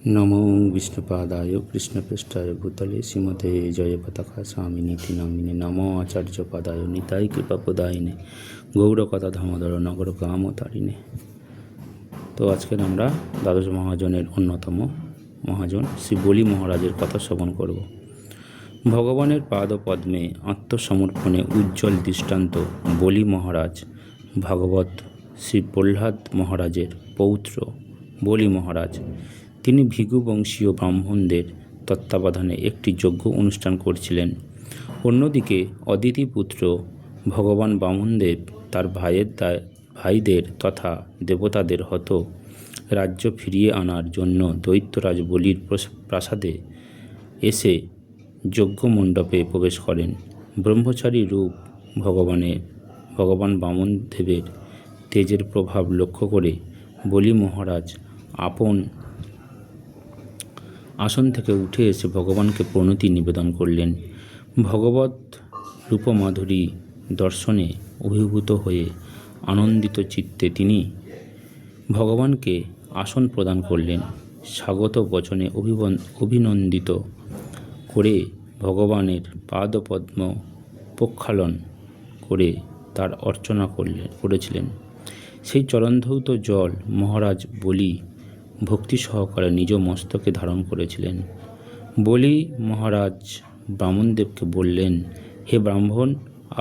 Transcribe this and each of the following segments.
নমো বিষ্ণুপাদায় কৃষ্ণপৃষ্ঠায় ভূতলে শ্রীমতে জয়পতাকা স্বামিনীতি নামিনে নমো আচার্যপাদায় নিতাই কৃপাপদায়িনে গৌরকথা ধামোদর নগর কামতারিণে। তো আজকের আমরা দ্বাদশ মহাজনের অন্যতম মহাজন শ্রী বলি মহারাজের কথা শ্রবণ করব। ভগবানের পাদপদ্মে আত্মসমর্পণে উজ্জ্বল দৃষ্টান্ত বলি মহারাজ ভাগবত শ্রী প্রহ্লাদ মহারাজের পৌত্র বলি মহারাজ। তিনি ভৃগু বংশীয় ব্রাহ্মণদের তত্ত্বাবধানে একটি যজ্ঞ অনুষ্ঠান করছিলেন। অন্যদিকে অদিতি পুত্র ভগবান বামনদেব তার ভাইদের তথা দেবতাদের হত রাজ্য ফিরিয়ে আনার জন্য দৈত্যরাজ বলির প্রাসাদে এসে যজ্ঞ মণ্ডপে প্রবেশ করেন। ব্রহ্মচারী রূপ ভগবান বামনদেবের তেজের প্রভাব লক্ষ্য করে বলি মহারাজ আপন আসন থেকে উঠে এসে ভগবানকে প্রণতি নিবেদন করলেন। ভগবত রূপমাধুরী দর্শনে অভিভূত হয়ে আনন্দিত চিত্তে তিনি ভগবানকে আসন প্রদান করলেন। স্বাগত বচনে অভিনন্দিত করে ভগবানের পাদপদ্ম প্রক্ষালন করে তার অর্চনা করেছিলেন। সেই চরণধৌত জল মহারাজ বলি ভক্তি সহকারে নিজ মস্তকে ধারণ করেছিলেন। বলি মহারাজ বামনদেবকে বললেন, হে ব্রাহ্মণ,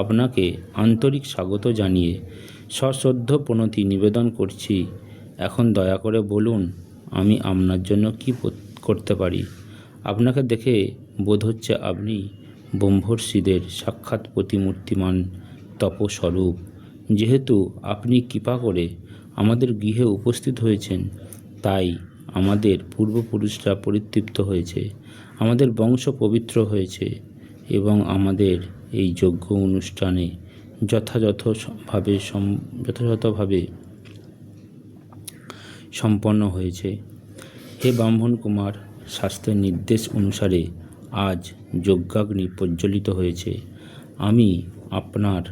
আপনাকে আন্তরিক স্বাগত জানিয়ে সশ্রদ্ধ প্রণতি নিবেদন করছি। এখন দয়া করে বলুন আমি আপনার জন্য কি করতে পারি। আপনাকে দেখে বোধ হচ্ছে আপনি ব্রহ্মর্ষিদের সাক্ষাৎ প্রতিমূর্তিমান তপস্বরূপ। যেহেতু আপনি কৃপা করে আমাদের গৃহে উপস্থিত হয়েছেন, তাই আমাদের পূর্বপুরুষরা পরিতৃপ্ত হয়েছে, আমাদের বংশ পবিত্র হয়েছে এবং আমাদের এই যজ্ঞ অনুষ্ঠানে যথাযথভাবে সম্পন্ন হয়েছে। হে ব্রাহ্মণ কুমার, শাস্ত্রের নির্দেশ অনুসারে আজ যজ্ঞাগ্নি প্রজ্বলিত হয়েছে। আমি আপনার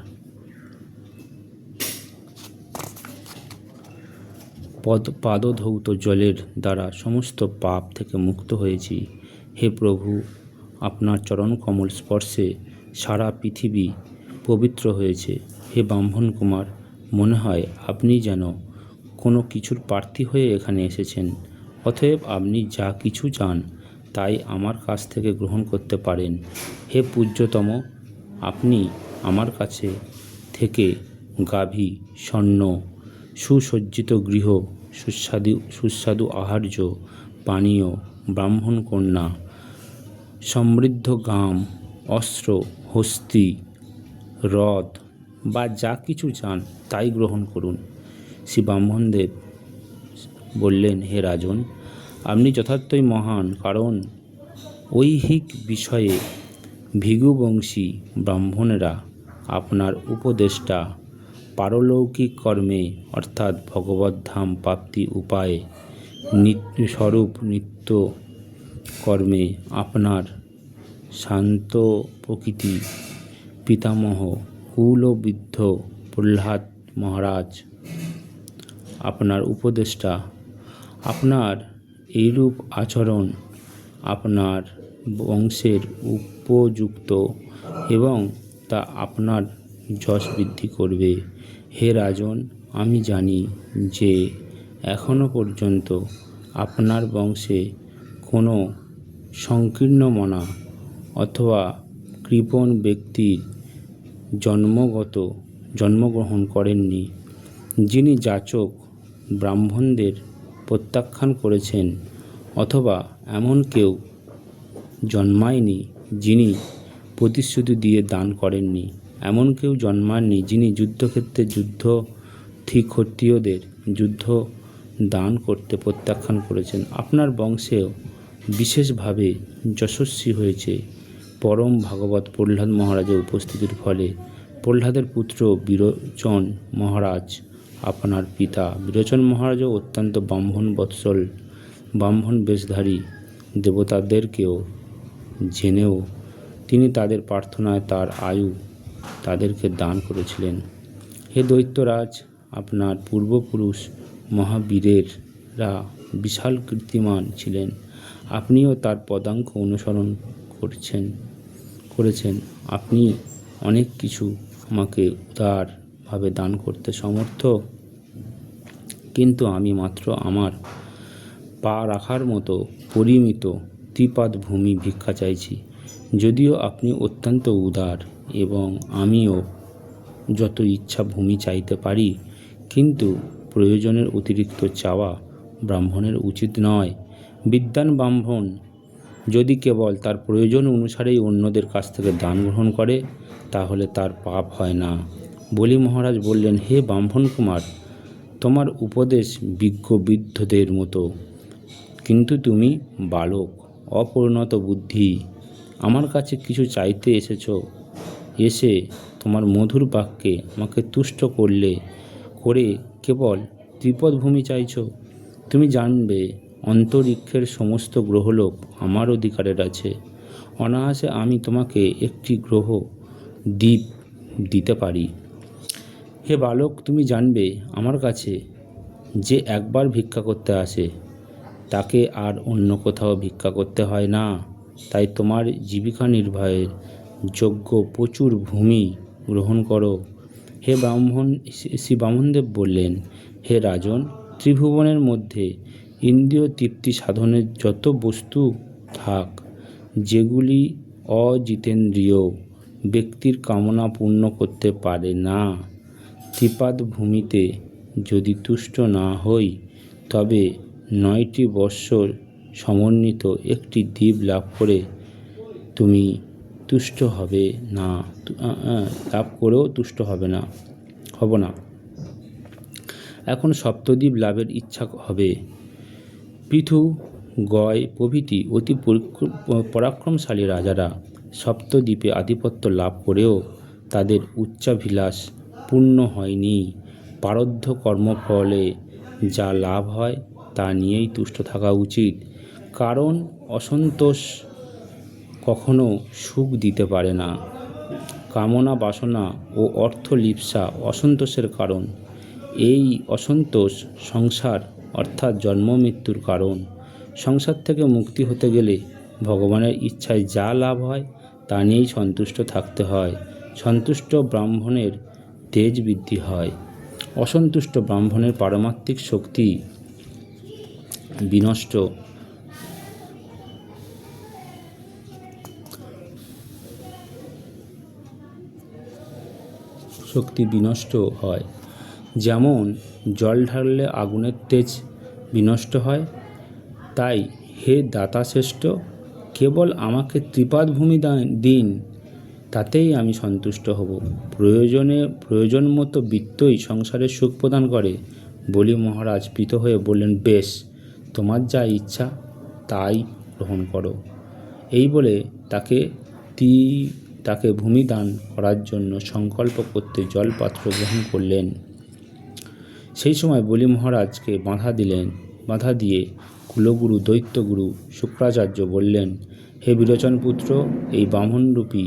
পাদধৌত জলের দ্বারা সমস্ত পাপ থেকে মুক্ত হয়েছি। হে প্রভু, আপনার চরণ কমল স্পর্শে সারা পৃথিবী পবিত্র হয়েছে। হে ব্রাহ্মণ কুমার, মনে হয় আপনি যেন কোনো কিছুর প্রার্থী হয়ে এখানে এসেছেন। অতএব আপনি যা কিছু চান তাই আমার কাছ থেকে গ্রহণ করতে পারেন। হে পূজ্যতম, আপনি আমার কাছে থেকে গাভী, স্বর্ণ, সুসজ্জিত গৃহ, সুস্বাদু আহার্য পানীয়, ব্রাহ্মণ কন্যা, সমৃদ্ধ গ্রাম, অস্ত্র, হস্তি, রথ বা যা কিছু চান তাই গ্রহণ করুন। শ্রী ব্রাহ্মণদেব বললেন, হে রাজন, আপনি যথার্থই মহান, কারণ ঐহিক বিষয়ে ভৃগুবংশী ব্রাহ্মণেরা আপনার উপদেষ্টা, পারলৌকিক কর্মে অর্থাৎ ভগবদ্ধাম প্রাপ্তি উপায়ে স্বরূপ নিত্য কর্মে আপনার শান্ত প্রকৃতি পিতামহ কুলবৃদ্ধ প্রহ্লাদ মহারাজ আপনার উপদেষ্টা। আপনার এইরূপ আচরণ আপনার বংশের উপযুক্ত এবং তা আপনার যশ বৃদ্ধি করবে। হে রাজন, আমি জানি যে এখনও পর্যন্ত আপনার বংশে কোনো সংকীর্ণমনা অথবা কৃপণ ব্যক্তির জন্মগ্রহণ করেননি। যিনি যাচক ব্রাহ্মণদের প্রত্যাখ্যান করেছেন, অথবা এমন কেউ জন্মায়নি যিনি প্রতিশ্রুতি দিয়ে দান করেননি, এমন কেউ জন্মাননি যিনি যুদ্ধক্ষেত্রে ক্ষত্রিয়দের যুদ্ধ দান করতে প্রত্যাখ্যান করেছেন। আপনার বংশেও বিশেষভাবে যশস্বী হয়েছে পরম ভাগবত প্রহ্লাদ মহারাজের উপস্থিতির ফলে। প্রহ্লাদের পুত্র বিরোচন মহারাজ আপনার পিতা। বিরোচন মহারাজও অত্যন্ত ব্রাহ্মণ বেশধারী দেবতাদেরকেও জেনেও তিনি তাদের প্রার্থনায় তার আয়ু তাদেরকে দান করেছিলেন। হে দৈত্যরাজ, আপনার পূর্বপুরুষ মহাবীরেরা বিশাল কীর্তিমান ছিলেন। আপনিও তার পদাঙ্ক অনুসরণ করেছেন। আপনি অনেক কিছু আমাকে উদারভাবে দান করতে সমর্থ, কিন্তু আমি মাত্র আমার পা রাখার মতো পরিমিত ত্রিপাদ ভূমি ভিক্ষা চাইছি। যদিও আপনি অত্যন্ত উদার এবং আমিও যত ইচ্ছা ভূমি চাইতে পারি, কিন্তু প্রয়োজনের অতিরিক্ত চাওয়া ব্রাহ্মণের উচিত নয়। বিদ্বান ব্রাহ্মণ যদি কেবল তার প্রয়োজন অনুসারেই অন্যদের কাছ থেকে দান গ্রহণ করে, তাহলে তার পাপ হয় না। বলি মহারাজ বললেন, হে ব্রাহ্মণ কুমার, তোমার উপদেশ বিজ্ঞ বৃদ্ধদের মতো, কিন্তু তুমি বালক, অপরিণত বুদ্ধি। আমার কাছে কিছু চাইতে এসে তোমার মধুর বাক্যে আমাকে তুষ্ট করে কেবল ত্রিপদ ভূমি চাইছ। তুমি জানবে অন্তরিক্ষের সমস্ত গ্রহলোক আমার অধিকারের আছে। অনায়াসে আমি তোমাকে একটি গ্রহ দ্বীপ দিতে পারি। হে বালক, তুমি জানবে আমার কাছে যে একবার ভিক্ষা করতে আসে, তাকে আর অন্য কোথাও ভিক্ষা করতে হয় না। তাই তোমার জীবিকা নির্বাহের যোগ্য প্রচুর ভূমি গ্রহণ করো। হে ব্রাহ্মণ, শ্রী বামনদেব বললেন, হে রাজন, ত্রিভুবনের মধ্যে ইন্দ্রিয় তৃপ্তি সাধনের যত বস্তু থাক, যেগুলি অজিতেন্দ্রিয় ব্যক্তির কামনা পূর্ণ করতে পারে না, ত্রিপাদ ভূমিতে যদি তুষ্ট না হই, তবে 9টি বৎসর সমন্বিত একটি দ্বীপ লাভ করে তুমি তুষ্ট হবে না, লাভ করেও তুষ্ট হব না। এখন সপ্তদ্বীপ লাভের ইচ্ছা হবে। পৃথু, গয় প্রভৃতি অতি পরাক্রমশালী রাজারা সপ্তদ্বীপে আধিপত্য লাভ করেও তাদের উচ্চাভিলাষ পূর্ণ হয়নি। পারদ্ধ কর্মফলে যা লাভ হয় তা নিয়েই তুষ্ট থাকা উচিত, কারণ অসন্তোষ কখনো সুখ দিতে পারে না। কামনা বাসনা ও অর্থ লিপ্সা অসন্তোষের কারণ। এই অসন্তোষ সংসার অর্থাৎ জন্ম মৃত্যুর কারণ। সংসার থেকে মুক্তি হতে গেলে ভগবানের ইচ্ছায় যা লাভ হয় তা নিয়েই সন্তুষ্ট থাকতে হয়। সন্তুষ্ট ব্রাহ্মণের তেজ বৃদ্ধি হয়। অসন্তুষ্ট ব্রাহ্মণের পারমাত্মিক শক্তি বিনষ্ট হয়। যেমন জল ঢাললে আগুনের তেজ বিনষ্ট হয়, তাই হে দাতাশ্রেষ্ঠ, কেবল আমাকে ত্রিপাদ ভূমি দিন, তাতেই আমি সন্তুষ্ট হব। প্রয়োজন মতো বিত্তই সংসারের সুখ প্রদান করে। বলি মহারাজ প্রীত হয়ে বললেন, বেশ, তোমার যা ইচ্ছা তাই গ্রহণ করো। এই বলে তাকে ভূমি দান করার জন্য সংকল্প করতে জলপাত্র গ্রহণ করলেন। সেই সময় বলি মহারাজকে বাধা দিয়ে কুলগুরু দৈত্যগুরু শুক্রাচার্য বললেন, হে বিরোচনপুত্র, এই ব্রাহ্মণরূপী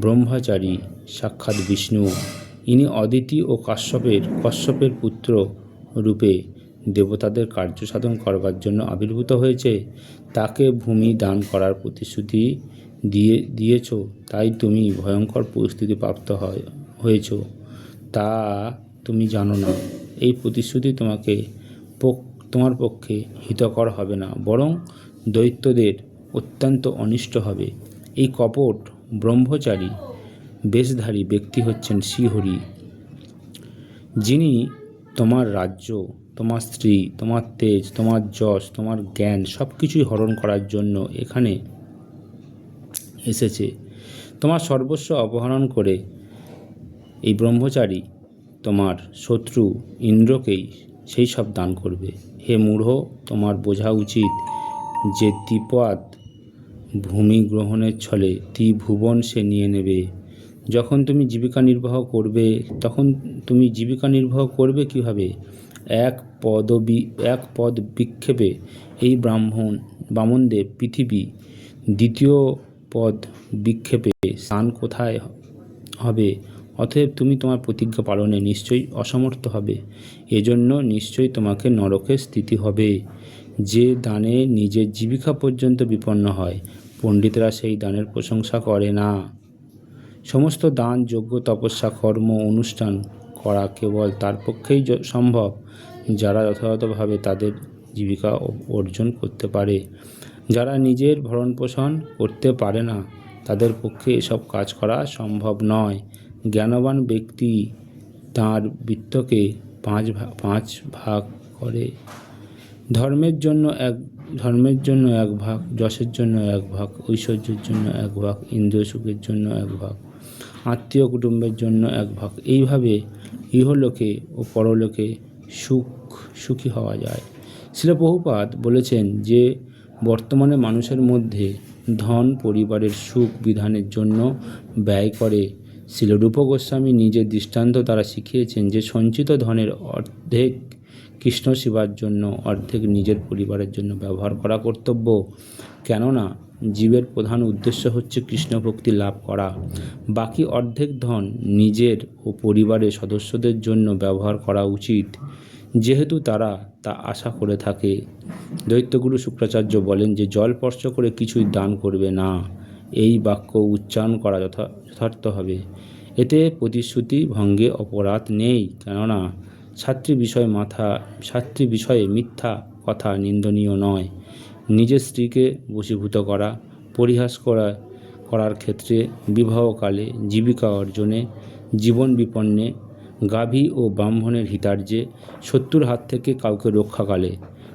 ব্রহ্মচারী সাক্ষাৎ বিষ্ণু। ইনি অদিতি ও কশ্যপের পুত্র রূপে দেবতাদের কার্য সাধন করবার জন্য আবির্ভূত হয়েছে। তাকে ভূমি দান করার প্রতিশ্রুতি দিয়েছ, তাই তুমি ভয়ঙ্কর পরিস্থিতি প্রাপ্ত হয়েছ। তা তুমি জানো না। এই প্রতিশ্রুতি তোমার পক্ষে হিতকর হবে না, বরং দৈত্যদের অত্যন্ত অনিষ্ট হবে। এই কপট ব্রহ্মচারী বেশধারী ব্যক্তি হচ্ছেন শ্রীহরি, যিনি তোমার রাজ্য, তোমার স্ত্রী, তোমার তেজ, তোমার যশ, তোমার জ্ঞান সব কিছুই হরণ করার জন্য এখানে এসেছে। তোমার সর্বস্ব অপহরণ করে এই ব্রহ্মচারী তোমার শত্রু ইন্দ্রকেই সেই সব দান করবে। হে মূঢ়, তোমার বোঝা উচিত যে ত্রিপাদ ভূমি গ্রহণের ছলে ত্রিভুবন সে নিয়ে নেবে। যখন তুমি জীবিকা নির্বাহ করবে কিভাবে? এক পদ বিক্ষেপে এই বামনদেব পৃথিবী, দ্বিতীয় পদ বিক্ষেপে স্থান কোথায় হবে? অতএব তুমি তোমার প্রতিজ্ঞা পালনে নিশ্চয়ই অসমর্থ হবে। এজন্য নিশ্চয়ই তোমাকে নরকে স্থিতি হবে। যে দানে নিজের জীবিকা পর্যন্ত বিপন্ন হয়, পণ্ডিতরা সেই দানের প্রশংসা করে না। সমস্ত দান, যজ্ঞ, তপস্যা, কর্ম, অনুষ্ঠান করা কেবল তার পক্ষেই সম্ভব যারা যথাযথভাবে তাদের জীবিকা অর্জন করতে পারে। যারা নিজের ভরণপোষণ করতে পারে না, তাদের পক্ষে এসব কাজ করা সম্ভব নয়। জ্ঞানবান ব্যক্তি তাঁর বৃত্তকে পাঁচ ভাগ করে। ধর্মের জন্য এক ভাগ, যশের জন্য এক ভাগ, ঐশ্বর্যের জন্য এক ভাগ, ইন্দ্রিয় সুখের জন্য এক ভাগ, আত্মীয় কুটুম্বের জন্য এক ভাগ। এইভাবে ইহলোকে ও পরলোকে সুখী হওয়া যায়। শ্রীল প্রভুপাদ বলেছেন যে বর্তমানে মানুষের মধ্যে ধন পরিবারের সুখ বিধানের জন্য ব্যয় করে। শ্রীল রূপ গোস্বামী নিজের দৃষ্টান্ত দ্বারা শিখিয়েছেন যে সঞ্চিত ধনের অর্ধেক কৃষ্ণ সেবার জন্য, অর্ধেক নিজের পরিবারের জন্য ব্যবহার করা কর্তব্য। কেননা জীবের প্রধান উদ্দেশ্য হচ্ছে কৃষ্ণ ভক্তি লাভ করা। বাকি অর্ধেক ধন নিজের ও পরিবারের সদস্যদের জন্য ব্যবহার করা উচিত, যেহেতু তারা তা আশা করে থাকে। দৈত্যগুরু শুক্রাচার্য বলেন যে জল স্পর্শ করে কিছুই দান করবে না। এই বাক্য উচ্চারণ করা যথার্থ হবে। এতে প্রতিশ্রুতি ভঙ্গে অপরাধ নেই, কেননা শাস্ত্রী বিষয়ে মিথ্যা কথা নিন্দনীয় নয়। নিজের স্ত্রীকে বশীভূত করা, পরিহাস করার ক্ষেত্রে, বিবাহকালে, জীবিকা অর্জনে, জীবন বিপন্নে, গাভী ও ব্রাহ্মণের হিতার্যে, শত্রুর হাত থেকে কাউকে রক্ষাকালে।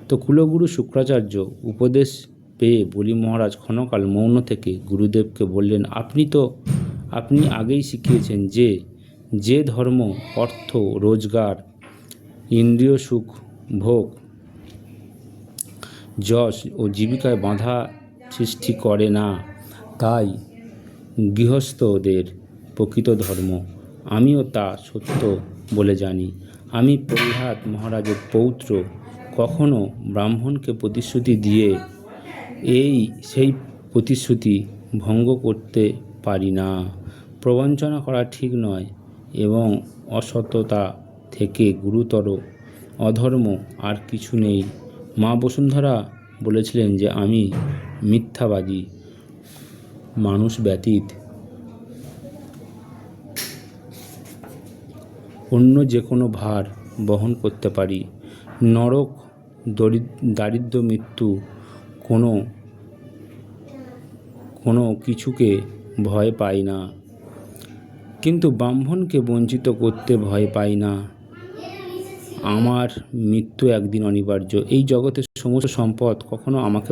তো কুলগুরু শুক্রাচার্য উপদেশ পেয়ে বলি মহারাজ ক্ষণকাল মৌন থেকে গুরুদেবকে বললেন, আপনি আগেই শিখিয়েছেন যে ধর্ম অর্থ, রোজগার, ইন্দ্রিয় সুখ ভোগ, যশ ও জীবিকায় বাধা সৃষ্টি করে না, তাই গৃহস্থদের প্রকৃত ধর্ম। আমিও তা সত্য বলে জানি। আমি প্রহ্লাদ মহারাজের পৌত্র। কখনো ব্রাহ্মণকে প্রতিশ্রুতি দিয়ে সেই প্রতিশ্রুতি ভঙ্গ করতে পারি না। প্রবঞ্চনা করা ঠিক নয় এবং অসততা থেকে গুরুতর অধর্ম আর কিছু নেই। মা বসুন্ধরা বলেছিলেন যে আমি মিথ্যাবাদী মানুষ ব্যতীত অন্য যে কোনো ভার বহন করতে পারি। নরক, দারিদ্র, মৃত্যু কোনো কিছুকে ভয় পাই না, কিন্তু ব্রাহ্মণকে বঞ্চিত করতে ভয় পাই না। আমার মৃত্যু একদিন অনিবার্য। এই জগতের সমস্ত সম্পদ তখন আমাকে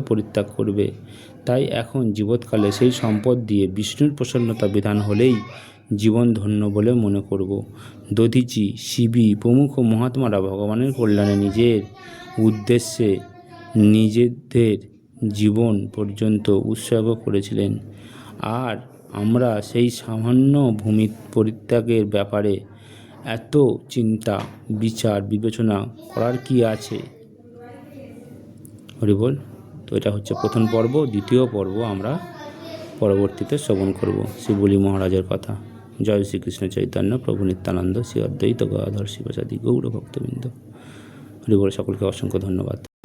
পরিত্যাগ করবে। তাই এখন জীবৎকালে সেই সম্পদ দিয়ে বিষ্ণুর প্রসন্নতা বিধান হলেই জীবন ধন্য বলে মনে করব। দধিচি, শিবি প্রমুখ মহাত্মারা ভগবানের কল্যাণে নিজের উদ্দেশ্যে নিজেদের জীবন পর্যন্ত উৎসর্গ করেছিলেন। আর আমরা সেই সামান্য ভূমি পরিত্যাগের ব্যাপারে এত চিন্তা, বিচার, বিবেচনা করার কি আছে? হরিবল। তো এটা হচ্ছে প্রথম পর্ব। দ্বিতীয় পর্ব আমরা পরবর্তীতে শ্রবণ করব শ্রী বলি মহারাজের কথা। জয় শ্রীকৃষ্ণ চৈতন্য প্রভু নিত্যানন্দ শ্রী অদ্বৈত গদাধর শিবাসাদি গৌর ভক্তবৃন্দ। হরিবল। সকলকে অসংখ্য ধন্যবাদ।